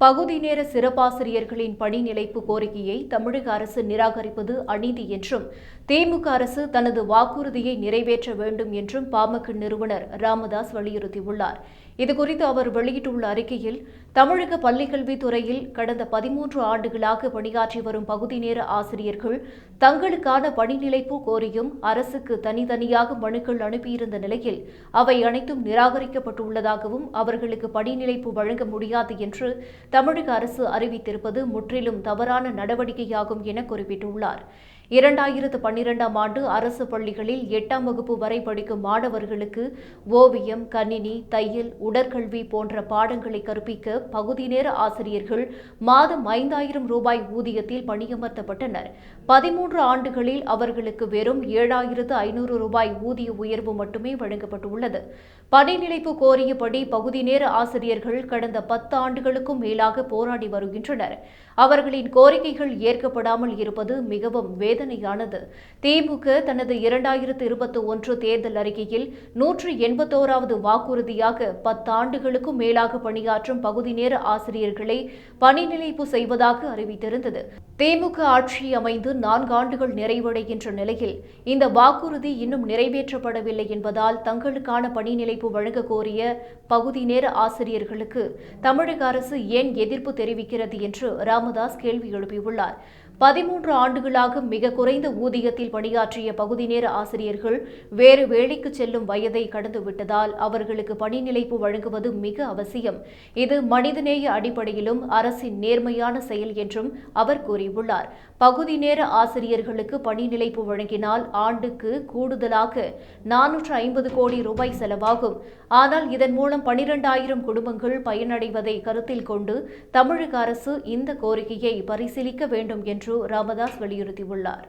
பகுதி நேர சிறப்பாசிரியர்களின் பணி நிலைப்பு கோரிக்கையை தமிழக அரசு நிராகரிப்பது அநீதி என்றும் திமுக அரசு தனது வாக்குறுதியை நிறைவேற்ற வேண்டும் என்றும் பாமக நிறுவனர் ராமதாஸ் வலியுறுத்தியுள்ளார். இதுகுறித்து அவர் வெளியிட்டுள்ள அறிக்கையில், தமிழக பள்ளிக்கல்வித்துறையில் கடந்த 13 ஆண்டுகளாக பணியாற்றி வரும் பகுதி நேர ஆசிரியர்கள் தங்களுக்கான பணி நிலைப்பு கோரியும் அரசுக்கு தனித்தனியாக மனுக்கள் அனுப்பியிருந்த நிலையில் அவை அனைத்தும் நிராகரிக்கப்பட்டுள்ளதாகவும் அவர்களுக்கு பணி நிலைப்பு வழங்க முடியாது என்று தமிழக அரசு அறிவித்திருப்பது முற்றிலும் தவறான நடவடிக்கையாகும் என குறிப்பிட்டுள்ளார். 2012ஆம் ஆண்டு அரசு பள்ளிகளில் 8ஆம் வகுப்பு வரை படிக்கும் மாணவர்களுக்கு ஓவியம், கணினி, தையல், உடற்கல்வி போன்ற பாடங்களை கற்பிக்க பகுதி நேர ஆசிரியர்கள் மாதம் 5000 ரூபாய் ஊதியத்தில் பணியமர்த்தப்பட்டனர். 13 ஆண்டுகளில் அவர்களுக்கு வெறும் 7500 ரூபாய் ஊதிய உயர்வு மட்டுமே வழங்கப்பட்டுள்ளது. பணி நிலைப்பு கோரியபடி பகுதி நேர ஆசிரியர்கள் கடந்த 10 ஆண்டுகளுக்கும் மேலாக போராடி வருகின்றனர். அவர்களின் கோரிக்கைகள் ஏற்கப்படாமல் இருப்பது மிகவும் வேதனையானது. திமுக தனது 2021 தேர்தல் அறிக்கையில் 181வது வாக்குறுதியாக 10 ஆண்டுகளுக்கும் மேலாக பணியாற்றும் பகுதி நேர ஆசிரியர்களை பணி நிலைப்பு செய்வதாக அறிவித்திருந்தது. திமுக ஆட்சி அமைந்து 4 ஆண்டுகள் நிறைவடைகின்ற நிலையில் இந்த வாக்குறுதி இன்னும் நிறைவேற்றப்படவில்லை என்பதால் தங்களுக்கான பணி நிலைப்பு வழங்க கோரிய பகுதி நேர ஆசிரியர்களுக்கு தமிழக அரசு ஏன் எதிர்ப்பு தெரிவிக்கிறது என்று ராமதாஸ் கேள்வி எழுப்பியுள்ளார். 13 ஆண்டுகளாக மிக குறைந்த ஊதியத்தில் பணியாற்றிய பகுதி நேர ஆசிரியர்கள் வேறு வேலைக்கு செல்லும் வயதை கடந்துவிட்டதால் அவர்களுக்கு பணி நிலைப்பு வழங்குவது மிக அவசியம். இது மனிதநேய அடிப்படையிலும் அரசின் நேர்மையான செயல் என்றும் அவர் கூறியுள்ளார். பகுதி நேர ஆசிரியர்களுக்கு பணி நிலைப்பு வழங்கினால் ஆண்டுக்கு கூடுதலாக 450 கோடி ரூபாய் செலவாகும். ஆனால் இதன் மூலம் 12,000 குடும்பங்கள் பயனடைவதை கருத்தில் கொண்டு தமிழக அரசு இந்த கோரிக்கையை பரிசீலிக்க வேண்டும் என்று ராமதாஸ் வலியுறுத்தியுள்ளார்.